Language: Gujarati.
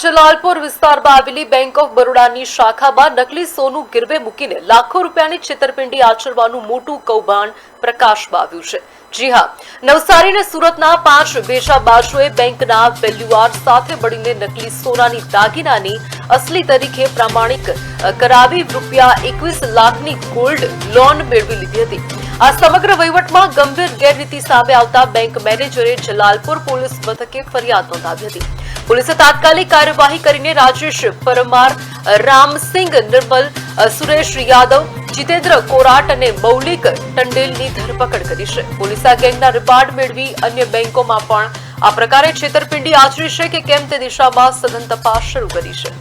જલાલપુર વિસ્તારમાં આવેલી બેંક ઓફ બરોડાની શાખામાં નકલી સોનું ગીરવે મૂકીને લાખો રૂપિયાની છેતરપિંડી આચરવાનું મોટું કૌભાંડ પ્રકાશમાં આવ્યું છે। જી હા, નવસારી અને સુરતના 5 વેચાબાજોએ બેંકના વેલ્યુઆર સાથે મળીને નકલી સોનાની દાગીનાની અસલી તરીકે પ્રમાણિક કરાવી રૂપિયા 21 લાખની ગોલ્ડ લોન મેળવી લીધી હતી। આ સમગ્ર વહીવટમાં ગંભીર ગેરરીતિ સામે આવતા બેંક મેનેજરે જલાલપુર પોલીસ મથકે ફરિયાદ નોંધાવી હતી। પોલીસે તાત્કાલિક કાર્યવાહી કરીને રાજેશ પરમાર, રામસિંહ નિર્મલ, સુરેશ યાદવ, જીતેન્દ્ર કોરાટ અને મૌલિક ટંડેલની ધરપકડ કરી છે। પોલીસે આ ગેંગના રિમાન્ડ મેળવી અન્ય બેંકોમાં પણ આ પ્રકારે છેતરપિંડી આચરી છે કે કેમ તે દિશામાં સઘન તપાસ શરૂ કરી છે।